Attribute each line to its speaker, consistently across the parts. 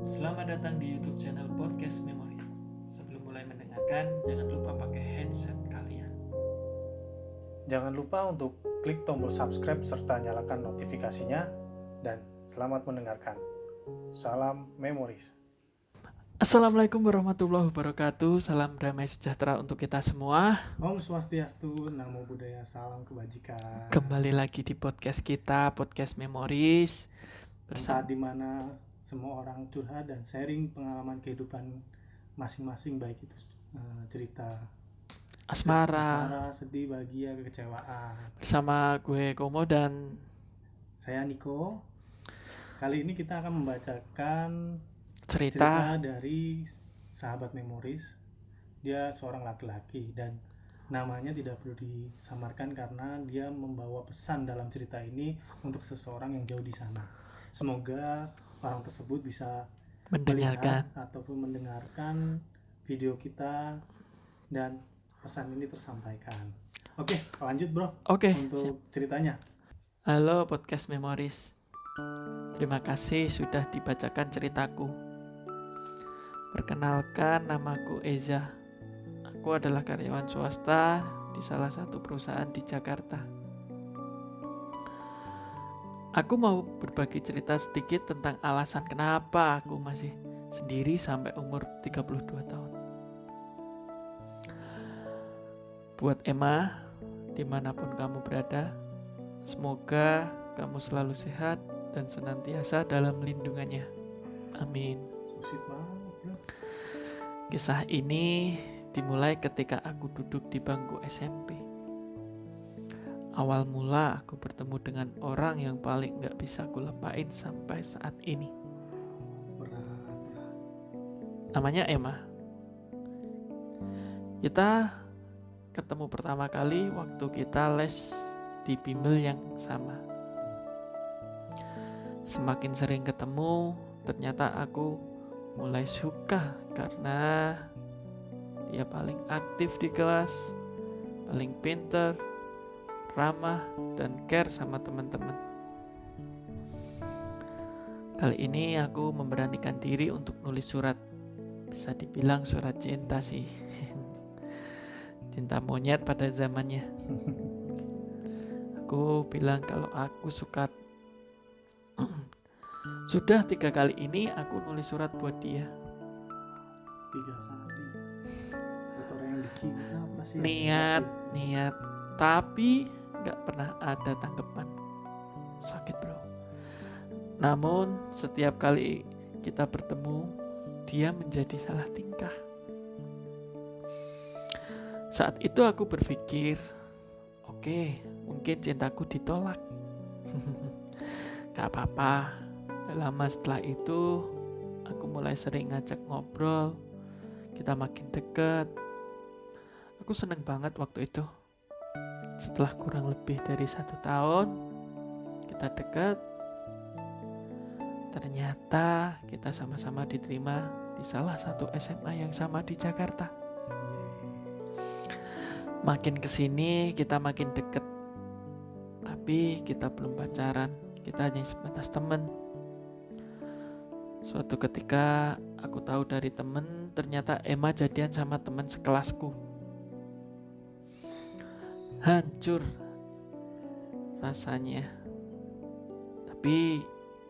Speaker 1: Selamat datang di YouTube channel Podcast Memories. Sebelum mulai mendengarkan, jangan lupa pakai headset kalian.
Speaker 2: Jangan lupa untuk klik tombol subscribe serta nyalakan notifikasinya, dan selamat mendengarkan. Salam Memories.
Speaker 1: Assalamualaikum warahmatullahi wabarakatuh. Salam damai sejahtera untuk kita semua.
Speaker 2: Om Swastiastu, Namo Buddhaya, salam kebajikan.
Speaker 1: Kembali lagi di podcast kita, Podcast Memories.
Speaker 2: Tempat di mana semua orang curhat dan sharing pengalaman kehidupan masing-masing, baik itu cerita
Speaker 1: asmara,
Speaker 2: sedih, bahagia, kekecewaan.
Speaker 1: bersama gue Komo dan
Speaker 2: Saya Niko. Kali ini kita akan membacakan
Speaker 1: cerita
Speaker 2: dari sahabat Memories. Dia seorang laki-laki dan namanya tidak perlu disamarkan karena dia membawa pesan dalam cerita ini untuk seseorang yang jauh di sana. Semoga orang tersebut bisa
Speaker 1: mendengarkan.
Speaker 2: melihat ataupun mendengarkan video kita dan pesan ini tersampaikan. Oke, lanjut bro.
Speaker 1: Oke,
Speaker 2: untuk
Speaker 1: siap.
Speaker 2: ceritanya.
Speaker 1: Halo Podcast Memories. Terima kasih sudah dibacakan ceritaku. Perkenalkan, namaku Eza. Aku adalah karyawan swasta di salah satu perusahaan di Jakarta. Aku mau berbagi cerita sedikit tentang alasan kenapa aku masih sendiri sampai umur 32 tahun. Buat Emma, dimanapun kamu berada, semoga kamu selalu sehat dan senantiasa dalam lindungannya. Amin.
Speaker 2: Susit banget bro.
Speaker 1: Kisah ini dimulai ketika aku duduk di bangku SMP. Awal mula aku bertemu dengan orang yang paling gak bisa aku lupain sampai saat ini.
Speaker 2: Berat.
Speaker 1: Namanya Emma. Kita ketemu pertama kali waktu kita les di bimbel yang sama. Semakin sering ketemu, ternyata aku mulai suka karena dia paling aktif di kelas, paling pinter, ramah, dan care sama teman-teman. Kali ini aku memberanikan diri untuk nulis surat. Bisa dibilang surat cinta sih. Cinta monyet pada zamannya. Aku bilang kalau aku suka. Sudah 3 kali ini aku nulis surat buat dia.
Speaker 2: 3 kali. Buat orang yang dicinta pasti
Speaker 1: Niat, tapi gak pernah ada tanggapan. Sakit bro. Namun setiap kali kita bertemu, dia menjadi salah tingkah. Saat itu aku berpikir, oke, mungkin cintaku ditolak. Gak apa-apa. Lama setelah itu, aku mulai sering ngajak ngobrol. Kita makin dekat. Aku seneng banget waktu itu. Setelah kurang lebih dari 1 tahun, kita dekat. Ternyata kita sama-sama diterima di salah satu SMA yang sama di Jakarta. Makin kesini kita makin deket. Tapi kita belum pacaran. Kita hanya sebatas teman. Suatu ketika aku tahu dari temen, ternyata Emma jadian sama teman sekelasku. Hancur rasanya. Tapi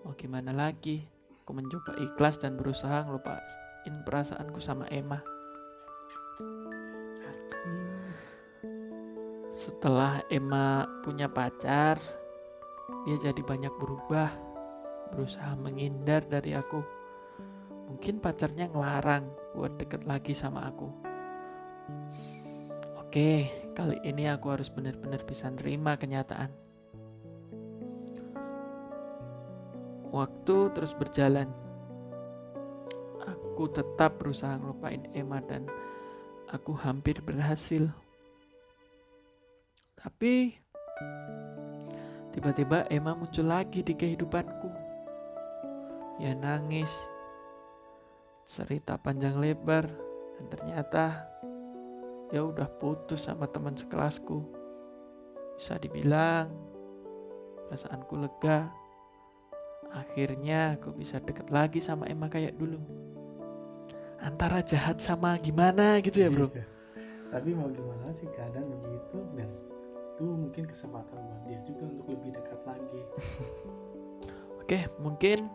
Speaker 1: mau gimana lagi? Aku mencoba ikhlas dan berusaha ngelupain perasaanku sama Emma. Setelah Emma punya pacar, dia jadi banyak berubah, berusaha menghindar dari aku. Mungkin pacarnya ngelarang buat deket lagi sama aku. Oke, kali ini aku harus benar-benar bisa nerima kenyataan. Waktu terus berjalan. Aku tetap berusaha ngelupain Emma dan aku hampir berhasil. Tapi tiba-tiba Emma muncul lagi di kehidupanku. Dia nangis, cerita panjang lebar, dan ternyata dia udah putus sama teman sekelasku. Bisa dibilang perasaanku lega. akhirnya aku bisa deket lagi sama Emma kayak dulu. Antara jahat sama gimana gitu ya bro.
Speaker 2: Iya. Tapi mau gimana sih, keadaan begitu, dan itu mungkin kesempatan buat dia juga untuk lebih dekat lagi.
Speaker 1: Oke, mungkin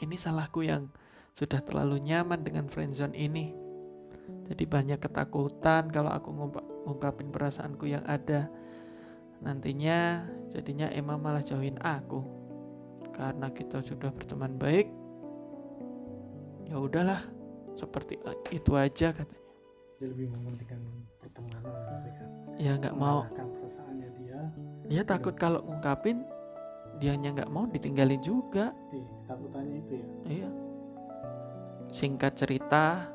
Speaker 1: ini salahku yang sudah terlalu nyaman dengan friendzone ini. Jadi banyak ketakutan kalau aku ngungkapin perasaanku yang ada. Nantinya jadinya Emma malah jauhin aku. Karena kita sudah berteman baik, ya udahlah, seperti itu aja katanya.
Speaker 2: Dia lebih mementingkan pertemanan berarti kan.
Speaker 1: Ya nggak mau.
Speaker 2: Mengalahkan perasaannya dia.
Speaker 1: Dia takut kalau ngungkapin, dianya nggak mau ditinggalin juga.
Speaker 2: Ketakutannya itu ya.
Speaker 1: Iya. Singkat cerita,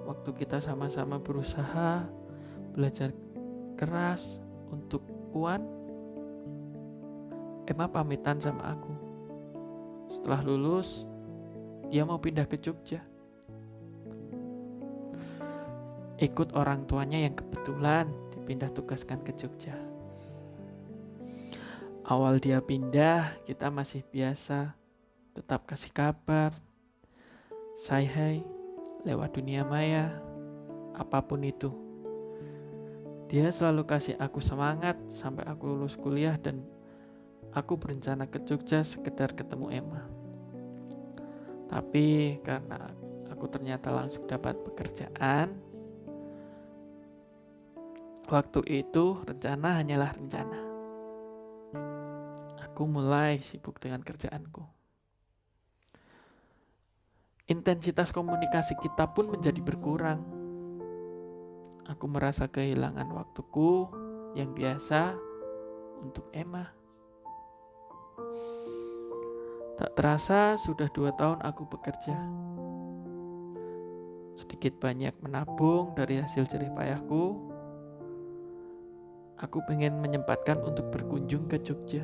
Speaker 1: waktu kita sama-sama berusaha belajar keras untuk UAN, Emma pamitan sama aku. Setelah lulus, dia mau pindah ke Jogja. Ikut orang tuanya yang kebetulan dipindah tugaskan ke Jogja. Awal dia pindah, kita masih biasa tetap kasih kabar, say hi lewat dunia maya, apapun itu. Dia selalu kasih aku semangat sampai aku lulus kuliah dan aku berencana ke Jogja sekedar ketemu Emma. Tapi karena aku ternyata langsung dapat pekerjaan, waktu itu rencana hanyalah rencana. Aku mulai sibuk dengan kerjaanku. Intensitas komunikasi kita pun menjadi berkurang. Aku merasa kehilangan waktuku yang biasa untuk Emma. Tak terasa sudah 2 tahun aku bekerja. Sedikit banyak menabung dari hasil jerih payahku. Aku pengen menyempatkan untuk berkunjung ke Jogja.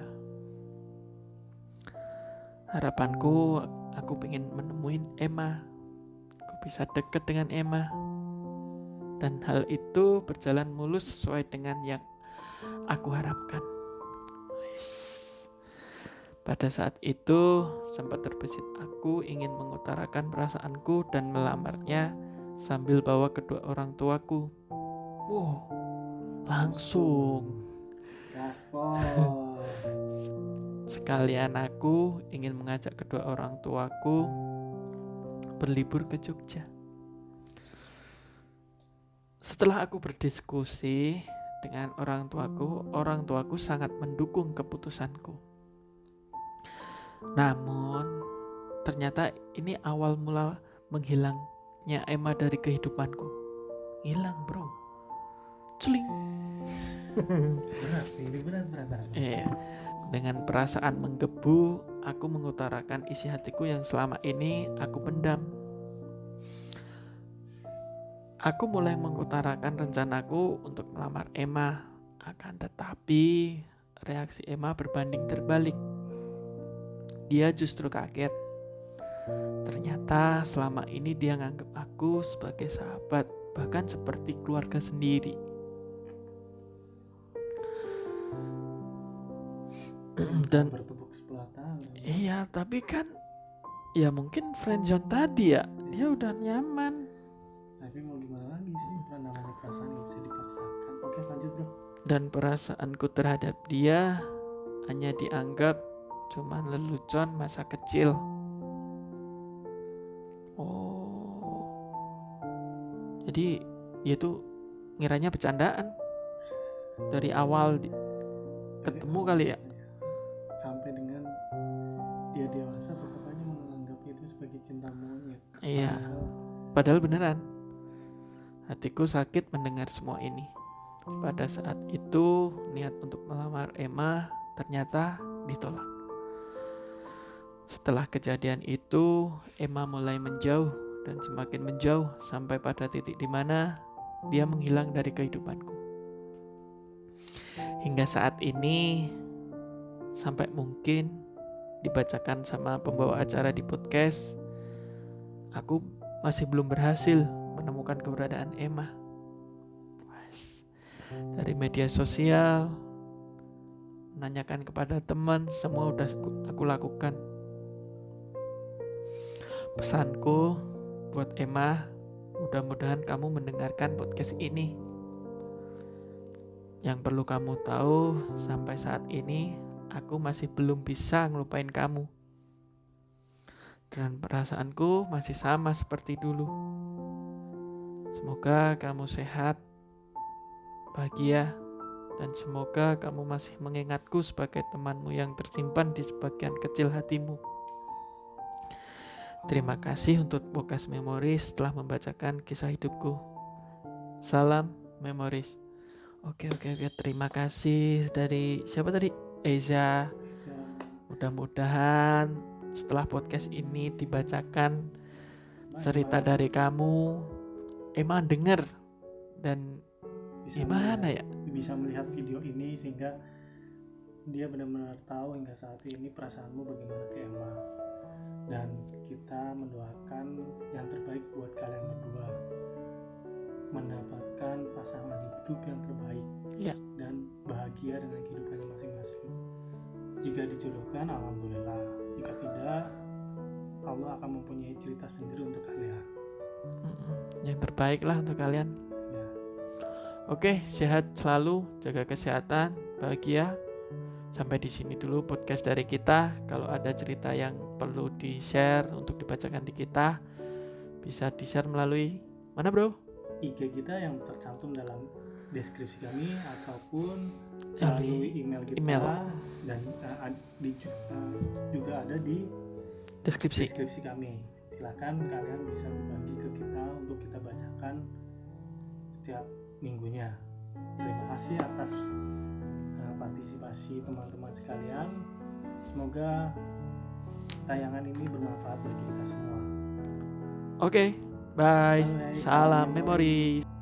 Speaker 1: Harapanku, aku pengen menemuin Emma. Aku bisa deket dengan Emma. Dan hal itu berjalan mulus sesuai dengan yang aku harapkan. Pada saat itu sempat terbesit aku ingin mengutarakan perasaanku dan melamarnya sambil bawa kedua orang tuaku. Wow, langsung.
Speaker 2: Gaspol.
Speaker 1: Sekalian aku ingin mengajak kedua orang tuaku berlibur ke Jogja. Setelah aku berdiskusi dengan orang tuaku sangat mendukung keputusanku. Namun, ternyata ini awal mula menghilangnya Emma dari kehidupanku. Hilang bro. Celing.
Speaker 2: Berat.
Speaker 1: Iya. Dengan perasaan menggebu, aku mengutarakan isi hatiku yang selama ini aku pendam. Aku mulai mengutarakan rencanaku untuk melamar Emma. Akan tetapi, reaksi Emma berbanding terbalik. Dia justru kaget. Ternyata selama ini dia nganggap aku sebagai sahabat, bahkan seperti keluarga sendiri. Dan
Speaker 2: bertepuk sebelah tangan.
Speaker 1: iya, tapi kan ya mungkin friendzone tadi ya, dia udah nyaman.
Speaker 2: Tapi mau gimana lagi sih, namanya perasaan gak bisa dipaksakan. Oke, lanjut bro.
Speaker 1: Dan perasaanku terhadap dia hanya dianggap cuman lelucon masa kecil. Oh, jadi dia tuh ngiranya bercandaan dari awal ketemu kali ya.
Speaker 2: Sampai dengan dia dewasa tetap aja menganggap itu sebagai cinta monyet.
Speaker 1: Iya, padahal beneran. Hatiku sakit mendengar semua ini. Pada saat itu niat untuk melamar Emma ternyata ditolak. Setelah kejadian itu, Emma mulai menjauh dan semakin menjauh sampai pada titik di mana dia menghilang dari kehidupanku. Hingga saat ini, sampai mungkin dibacakan sama pembawa acara di podcast, aku masih belum berhasil menemukan keberadaan Emma. Dari media sosial, menanyakan kepada teman, semua udah aku lakukan. Pesanku buat Emma, mudah-mudahan kamu mendengarkan podcast ini. Yang perlu kamu tahu, sampai saat ini aku masih belum bisa ngelupain kamu. Dan perasaanku masih sama seperti dulu. Semoga kamu sehat, bahagia, dan semoga kamu masih mengingatku sebagai temanmu yang tersimpan di sebagian kecil hatimu. Terima kasih untuk Podcast Memories telah membacakan kisah hidupku. Salam Memories. Oke, terima kasih dari siapa tadi? Eza. Mudah-mudahan setelah podcast ini dibacakan cerita dari kamu, Emma denger dan gimana ya?
Speaker 2: Bisa melihat video ini sehingga dia benar-benar tahu hingga saat ini perasaanmu bagaimana ke Emma. Dan kita mendoakan yang terbaik buat kalian berdua, mendapatkan pasangan hidup yang terbaik dan bahagia dengan kehidupannya masing-masing. Jika dijodohkan, alhamdulillah. Jika tidak, Allah akan mempunyai cerita sendiri untuk kalian.
Speaker 1: Yang terbaik lah untuk kalian.
Speaker 2: Ya.
Speaker 1: Oke, sehat selalu, jaga kesehatan, bahagia. Sampai di sini dulu podcast dari kita. Kalau ada cerita yang perlu di-share untuk dibacakan di kita, bisa di-share melalui mana, Bro?
Speaker 2: IG kita yang tercantum dalam deskripsi kami ataupun melalui email kita dan juga ada di deskripsi kami. Silakan kalian bisa berbagi ke kita untuk kita bacakan setiap minggunya. Terima kasih atas partisipasi teman-teman sekalian. Semoga tayangan ini bermanfaat bagi kita semua.
Speaker 1: Oke, bye.
Speaker 2: Bye.
Speaker 1: Salam Memories.